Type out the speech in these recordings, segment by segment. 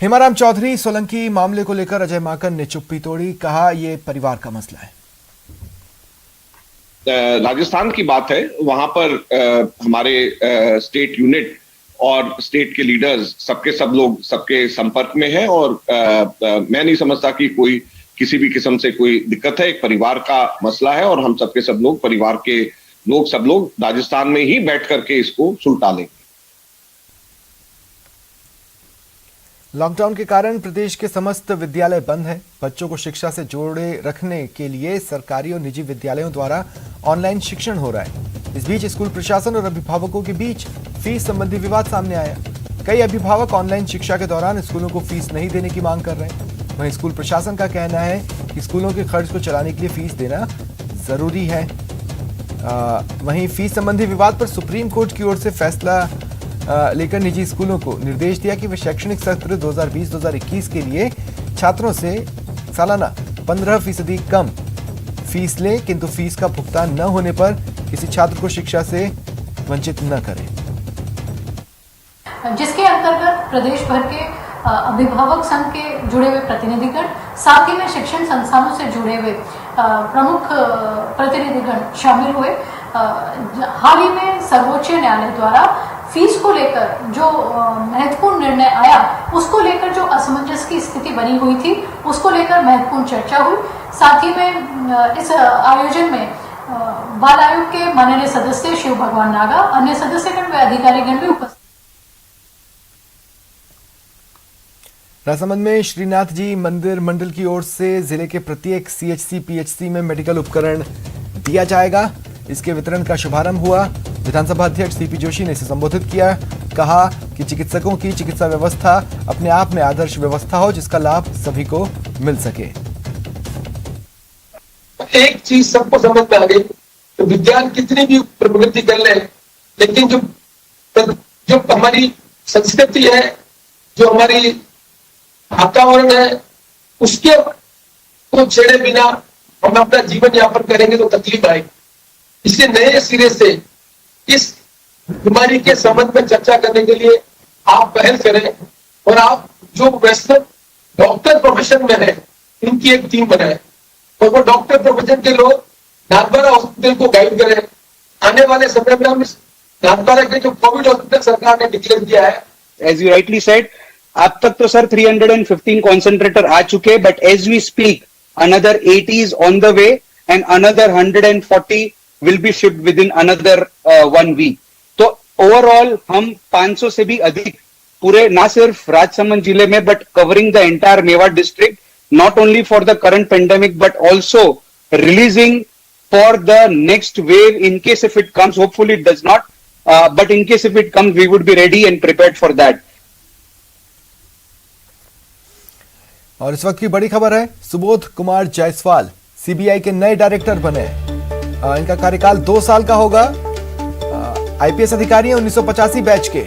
हेमाराम चौधरी सोलंकी मामले को लेकर अजय माकन ने चुप्पी तोड़ी, कहा यह परिवार का मसला है। राजस्थान की बात है, वहां पर हमारे स्टेट यूनिट और स्टेट के लीडर्स सब लोग सबके संपर्क में हैं और मैं नहीं समझता कि कोई किसी भी किस्म से कोई दिक्कत है। एक परिवार का मसला है और हम सब लोग परिवार के लोग सब लोग राजस्थान में ही बैठ करके इसको सुलटा लेंगे। लॉकडाउन के कारण प्रदेश के समस्त विद्यालय बंद हैं। बच्चों को शिक्षा से जोड़े रखने के लिए सरकारी और निजी विद्यालयों द्वारा ऑनलाइन शिक्षण हो रहा है। इस बीच स्कूल प्रशासन और अभिभावकों के बीच फीस संबंधी विवाद सामने आया। कई अभिभावक ऑनलाइन शिक्षा के दौरान स्कूलों को फीस नहीं देने की मांग कर रहे हैं। वहीं स्कूल प्रशासन का कहना है कि स्कूलों के खर्च को चलाने के लिए फीस देना जरूरी है। वहीं फीस संबंधी विवाद पर सुप्रीम कोर्ट की ओर से फैसला लेकर निजी स्कूलों को निर्देश दिया कि वे शैक्षणिक सत्र 2020-2021 के लिए छात्रों से सालाना 15% कम फीस लें, किंतु फीस का भुगतान न होने पर किसी छात्र को शिक्षा से वंचित न करें। जिसके अंतर्गत प्रदेश भर के अभिभावक संघ के जुड़े हुए प्रतिनिधिगण, साथ ही में शिक्षण संस्थानों से जुड़े हुए प्रमुख प्रतिनिधिगण शामिल हुए। हाल ही में सर्वोच्च न्यायालय द्वारा फीस को लेकर जो महत्वपूर्ण निर्णय आया, उसको लेकर जो असमंजस की स्थिति बनी हुई थी, उसको लेकर महत्वपूर्ण चर्चा हुई। साथ ही में इस आयोजन में बाल आयोग के माननीय सदस्य शिव भगवान नागा, अन्य सदस्यगण व अधिकारीगण भी उपस्थित। राजसमंद में श्रीनाथ जी मंदिर मंडल की ओर से जिले के प्रत्येक CHC PHC में मेडिकल उपकरण दिया जाएगा। इसके वितरण का शुभारंभ हुआ। विधानसभा अध्यक्ष CP जोशी ने इसे संबोधित किया। कहा कि चिकित्सकों की चिकित्सा व्यवस्था अपने आप में आदर्श व्यवस्था हो, जिसका लाभ सभी को मिल सके। एक चीज सबको समझ में आ गई, तो विज्ञान कितनी भी प्रगति कर ले, लेकिन जो हमारी संस्कृति है, जो हमारी वातावरण है, उसके को छेड़े बिना हम अपना जीवन यापन करेंगे तो तकलीफ आएगी। इसलिए नए सिरे से इस बीमारी के संबंध में चर्चा करने के लिए आप पहल करें और आप जो वेस्टर्न डॉक्टर प्रोफेशन में है, इनकी एक टीम बनाए और वो डॉक्टर प्रोफेशन के लोग नाथद्वारा हॉस्पिटल को गाइड करें। आने वाले समय में हम इस नाथद्वारा के जो कोविड हॉस्पिटल सरकार ने डिक्लेयर किया है, एज यू राइटली सेड, अब तक तो सर 315 कॉन्सेंट्रेटर आ चुके, but as we speak another 80 is on the way and another 140 will be shipped within another 1 week. तो ओवरऑल हम 500 से भी अधिक पूरे ना सिर्फ राजसमंद जिले में but covering the entire Mewar district, not only for the current pandemic but also releasing for the next wave in case if it comes. Hopefully it does not, but in case if it comes we would be ready and prepared for that. और इस वक्त की बड़ी खबर है, Subodh Kumar Jaiswal CBI के नए director बने। इनका कार्यकाल 2 साल का होगा। IPS अधिकारी हैं, 1985 बैच के।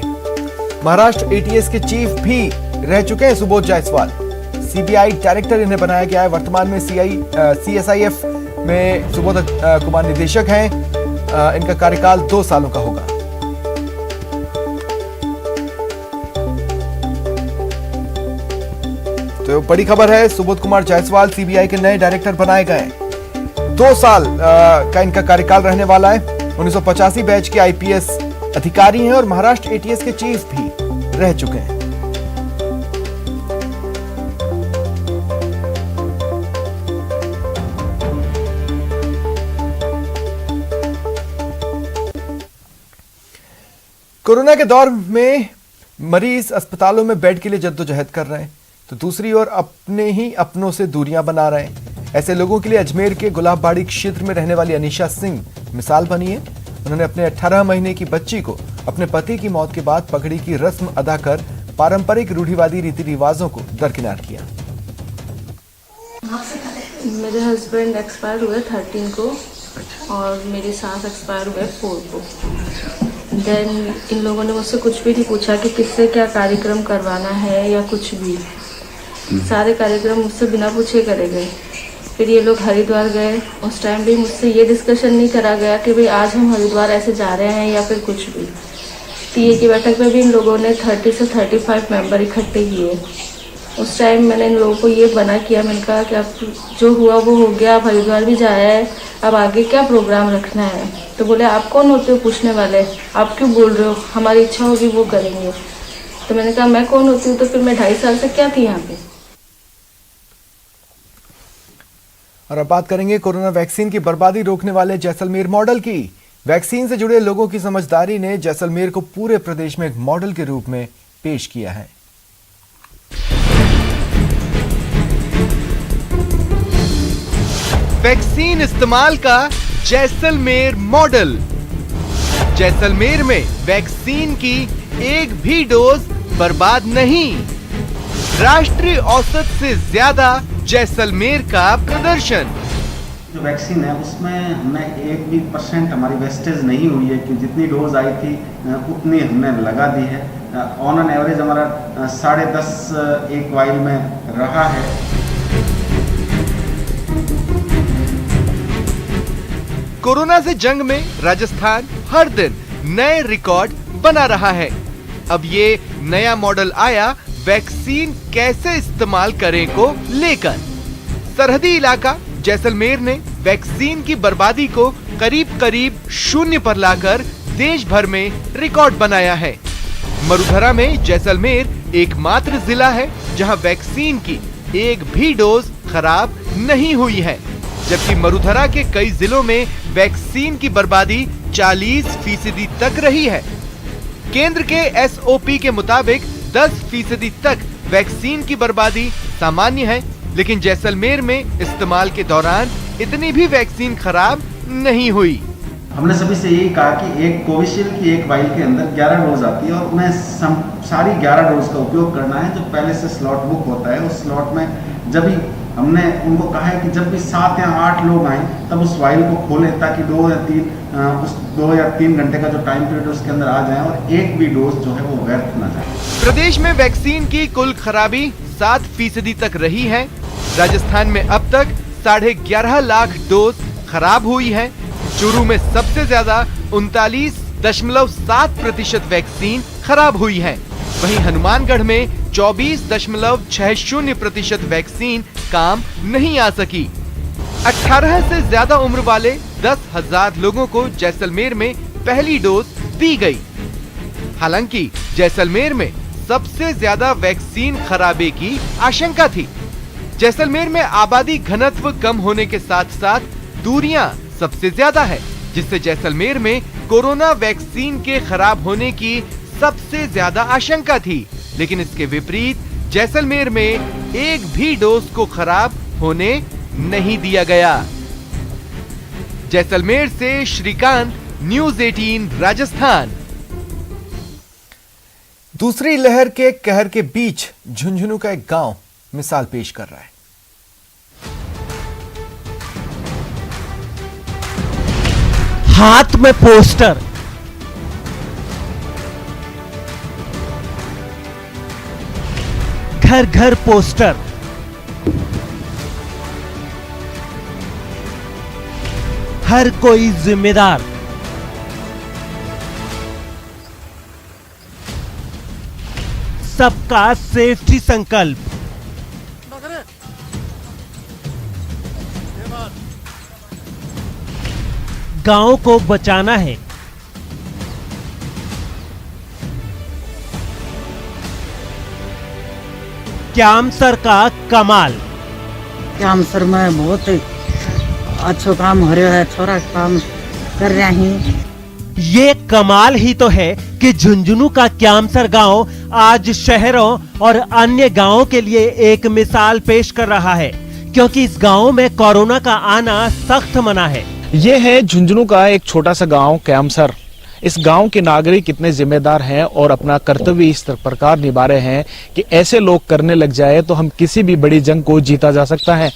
महाराष्ट्र ATS के चीफ भी रह चुके हैं सुबोध जायसवाल। CBI डायरेक्टर इन्हें बनाया गया है। वर्तमान में CSIF में सुबोध कुमार निदेशक हैं। इनका कार्यकाल 2 सालों का होगा। तो बड़ी खबर है, सुबोध कुमार जायसवाल CBI के नए डायरेक्टर बनाए गए। 2 साल का इनका कार्यकाल रहने वाला है। 1985 बैच के IPS अधिकारी हैं और महाराष्ट्र ATS के चीफ भी रह चुके हैं। कोरोना के दौर में मरीज अस्पतालों में बेड के लिए जद्दोजहद कर रहे हैं, तो दूसरी ओर अपने ही अपनों से दूरियां बना रहे हैं। ऐसे लोगों के लिए अजमेर के गुलाबबाड़ी क्षेत्र में रहने वाली अनीशा सिंह मिसाल बनी है। उन्होंने अपने 18 महीने की बच्ची को अपने पति की मौत के बाद पगड़ी की रस्म अदा कर पारंपरिक रूढ़िवादी रीति रिवाजों को दरकिनार किया। मेरे हस्बैंड एक्सपायर हुए 13 को और मेरी सास एक्सपायर हुए 4 को। देन इन लोगों ने मुझसे कुछ भी नहीं पूछा कि किससे क्या कार्यक्रम करवाना है या कुछ भी। सारे कार्यक्रम मुझसे बिना पूछे करे गए। फिर ये लोग हरिद्वार गए, उस टाइम भी मुझसे ये डिस्कशन नहीं करा गया कि भाई आज हम हरिद्वार ऐसे जा रहे हैं या फिर कुछ भी। टीए की बैठक में भी इन लोगों ने 30 से 35 मेंबर इकट्ठे किए उस टाइम मैंने इन लोगों को ये मना किया, मैंने कहा कि अब जो हुआ वो हो गया, अब हरिद्वार भी जाया है, अब आगे क्या प्रोग्राम रखना है। तो बोले आप कौन होते हो पूछने वाले, आप क्यों बोल रहे हो, हमारी इच्छा होगी वो करेंगे। तो मैंने कहा मैं कौन होती हूँ, तो फिर मैं 2.5 साल से क्या थी यहाँ पे। और अब बात करेंगे कोरोना वैक्सीन की बर्बादी रोकने वाले जैसलमेर मॉडल की। वैक्सीन से जुड़े लोगों की समझदारी ने जैसलमेर को पूरे प्रदेश में एक मॉडल के रूप में पेश किया है। वैक्सीन इस्तेमाल का जैसलमेर मॉडल। जैसलमेर में वैक्सीन की एक भी डोज बर्बाद नहीं। राष्ट्रीय औसत से ज्यादा जैसलमेर का प्रदर्शन। जो वैक्सीन है उसमें हमें 1% हमारी वेस्टेज नहीं हुई है कि जितनी डोज आई थी उतनी हमने लगा दी है। ऑन एन एवरेज हमारा 10.5 एक वाइल में रहा है। कोरोना से जंग में राजस्थान हर दिन नए रिकॉर्ड बना रहा है। अब ये नया मॉडल आया वैक्सीन कैसे इस्तेमाल करें को लेकर। सरहदी इलाका जैसलमेर ने वैक्सीन की बर्बादी को करीब करीब 0 पर लाकर देश भर में रिकॉर्ड बनाया है। मरुधरा में जैसलमेर एकमात्र जिला है जहां वैक्सीन की एक भी डोज खराब नहीं हुई है, जबकि मरुधरा के कई जिलों में वैक्सीन की बर्बादी 40% तक रही है। केंद्र के SOP के मुताबिक 10% तक वैक्सीन की बर्बादी सामान्य है, लेकिन जैसलमेर में इस्तेमाल के दौरान इतनी भी वैक्सीन खराब नहीं हुई। हमने सभी से यही कहा कि एक कोविशील्ड की एक वाइल के अंदर 11 डोज आती है और उन्हें सारी 11 डोज का उपयोग करना है। जो पहले से स्लॉट बुक होता है उस स्लॉट में जब भी हमने उनको कहा है कि जब भी 7 या 8 लोग आए तब उस वाइल को खोलें ताकि 2 या 3 घंटे का जो टाइम पीरियड उसके अंदर आ जाए और एक भी डोज जो है वो व्यर्थ न जाए। प्रदेश में वैक्सीन की कुल खराबी 7% तक रही है। राजस्थान में अब तक 11.5 लाख डोज खराब हुई है। चूरू में सबसे ज्यादा 39.7% वैक्सीन खराब हुई है। वहीं हनुमानगढ़ में 24.60% वैक्सीन काम नहीं आ सकी। 18 से ज्यादा उम्र वाले 10,000 लोगों को जैसलमेर में पहली डोज दी गई। हालांकि जैसलमेर में सबसे ज्यादा वैक्सीन खराबे की आशंका थी। जैसलमेर में आबादी घनत्व कम होने के साथ साथ दूरियां सबसे ज्यादा है, जिससे जैसलमेर में कोरोना वैक्सीन के खराब होने की सबसे ज्यादा आशंका थी। लेकिन इसके विपरीत जैसलमेर में एक भी डोज को खराब होने नहीं दिया गया। जैसलमेर से श्रीकांत, न्यूज़ 18 राजस्थान। दूसरी लहर के कहर के बीच झुंझुनू का एक गांव मिसाल पेश कर रहा है। हाथ में पोस्टर, घर घर पोस्टर, हर कोई जिम्मेदार। सबका सेफ्टी संकल्प। गांव को बचाना है। कैंसर का कमाल। कैंसर में बहुत अच्छा काम हो रहा है, छोरा काम कर रहे हैं। ये कमाल ही तो है कि झुंझुनू का कैंसर गांव आज शहरों और अन्य गांवों के लिए एक मिसाल पेश कर रहा है, क्योंकि इस गांव में कोरोना का आना सख्त मना है। ये है झुंझुनू का एक छोटा सा गांव कैमसर। इस गांव के नागरिक इतने जिम्मेदार हैं और अपना कर्तव्य इस प्रकार निभा रहे हैं कि ऐसे लोग करने लग जाए तो हम किसी भी बड़ी जंग को जीता जा सकता है।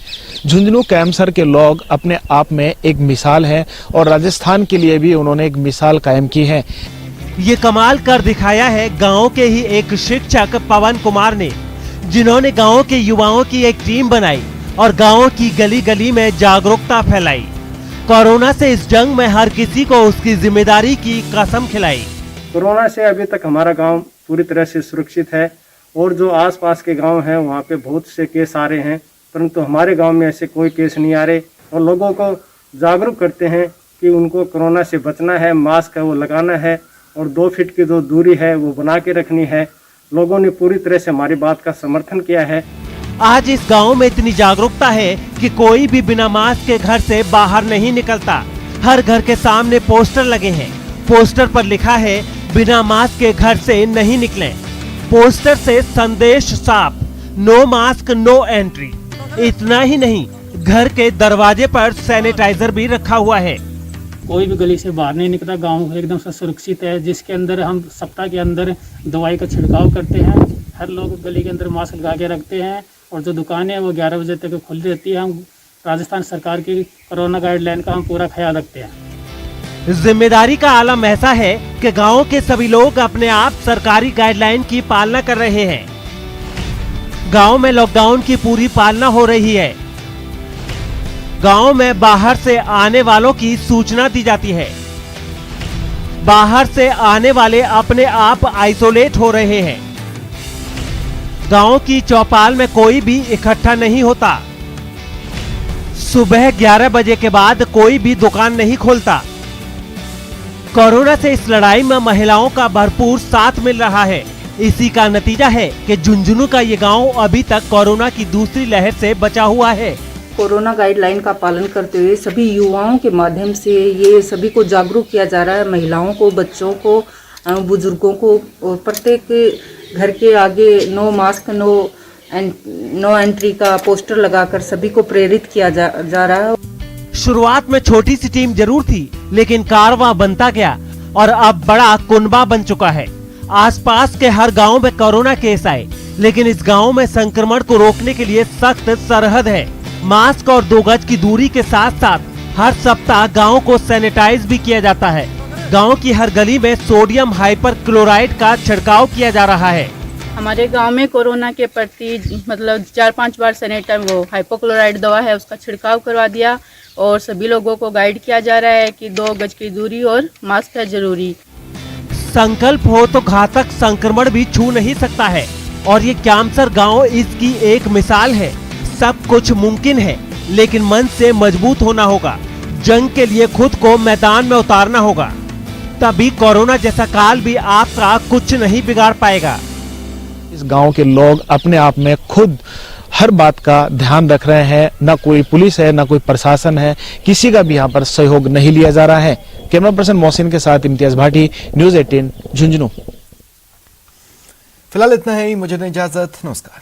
झुंझुनू कैमसर के लोग अपने आप में एक मिसाल है और राजस्थान के लिए भी उन्होंने एक मिसाल कायम की है। ये कमाल कर दिखाया है गांव के ही एक शिक्षक पवन कुमार ने, जिन्होंने गांव के युवाओं की एक टीम बनाई और गांव की गली गली में जागरूकता फैलाई। कोरोना से इस जंग में हर किसी को उसकी जिम्मेदारी की कसम खिलाई। कोरोना से अभी तक हमारा गांव पूरी तरह से सुरक्षित है और जो आसपास के गांव हैं वहाँ पे बहुत से केस आ रहे हैं, परंतु हमारे गांव में ऐसे कोई केस नहीं आ रहे। और लोगों को जागरूक करते हैं कि उनको कोरोना से बचना है, मास्क है वो लगाना है और 2 फीट की जो दूरी है वो बना के रखनी है। लोगों ने पूरी तरह से हमारी बात का समर्थन किया है। आज इस गांव में इतनी जागरूकता है कि कोई भी बिना मास्क के घर से बाहर नहीं निकलता। हर घर के सामने पोस्टर लगे हैं। पोस्टर पर लिखा है बिना मास्क के घर से नहीं निकलें। पोस्टर से संदेश साफ, नो मास्क नो एंट्री। इतना ही नहीं, घर के दरवाजे पर सैनिटाइजर भी रखा हुआ है। कोई भी गली से बाहर नहीं निकलता, गांव एकदम से सुरक्षित है, जिसके अंदर हम सप्ताह के अंदर दवाई का छिड़काव करते हैं। हर लोग गली के अंदर मास्क लगा के रखते हैं और जो दुकानें हैं वो 11 बजे तक खुली रहती है। हम राजस्थान सरकार की कोरोना गाइडलाइन का हम पूरा ख्याल रखते हैं। जिम्मेदारी का आलम ऐसा है कि गांव के सभी लोग अपने आप सरकारी गाइडलाइन की पालना कर रहे हैं। गांव में लॉकडाउन की पूरी पालना हो रही है। गांव में बाहर से आने वालों की सूचना दी जाती है। बाहर से आने वाले अपने आप आइसोलेट हो रहे हैं। गांव की चौपाल में कोई भी इकट्ठा नहीं होता। सुबह 11 बजे के बाद कोई भी दुकान नहीं खोलता। कोरोना से इस लड़ाई में महिलाओं का भरपूर साथ मिल रहा है। इसी का नतीजा है कि झुंझुनू का ये गांव अभी तक कोरोना की दूसरी लहर से बचा हुआ है। कोरोना गाइडलाइन का पालन करते हुए सभी युवाओं के माध्यम से ये सभी को जागरूक किया जा रहा है। महिलाओं को, बच्चों को, बुजुर्गों को, और प्रत्येक घर के आगे नो मास्क नो एंट्री का पोस्टर लगाकर सभी को प्रेरित किया जा रहा है। शुरुआत में छोटी सी टीम जरूर थी, लेकिन कारवां बनता गया और अब बड़ा कुनबा बन चुका है। आसपास के हर गांव में कोरोना केस आए, लेकिन इस गांव में संक्रमण को रोकने के लिए सख्त सरहद है। मास्क और 2 गज की दूरी के साथ साथ हर सप्ताह गांव को सैनिटाइज भी किया जाता है। गांव की हर गली में सोडियम हाइपरक्लोराइड का छिड़काव किया जा रहा है। हमारे गांव में कोरोना के प्रति मतलब 4-5 बार सैनिटाइज वो हाइपोक्लोराइड दवा है उसका छिड़काव करवा दिया और सभी लोगों को गाइड किया जा रहा है कि 2 गज की दूरी और मास्क है जरूरी। संकल्प हो तो घातक संक्रमण भी छू नहीं सकता है और ये क्यामसर गांव इसकी एक मिसाल है। सब कुछ मुमकिन है, लेकिन मन से मजबूत होना होगा। जंग के लिए खुद को मैदान में उतारना होगा, तभी कोरोना जैसा काल भी आपका कुछ नहीं बिगाड़ पाएगा। इस गांव के लोग अपने आप में खुद हर बात का ध्यान रख रहे हैं। ना कोई पुलिस है, ना कोई प्रशासन है, किसी का भी यहाँ पर सहयोग नहीं लिया जा रहा है। कैमरा पर्सन मोहसिन के साथ इम्तियाज भाटी, न्यूज़ 18 झुंझुनू। फिलहाल इतना ही, मुझे दें इजाजत, नमस्कार।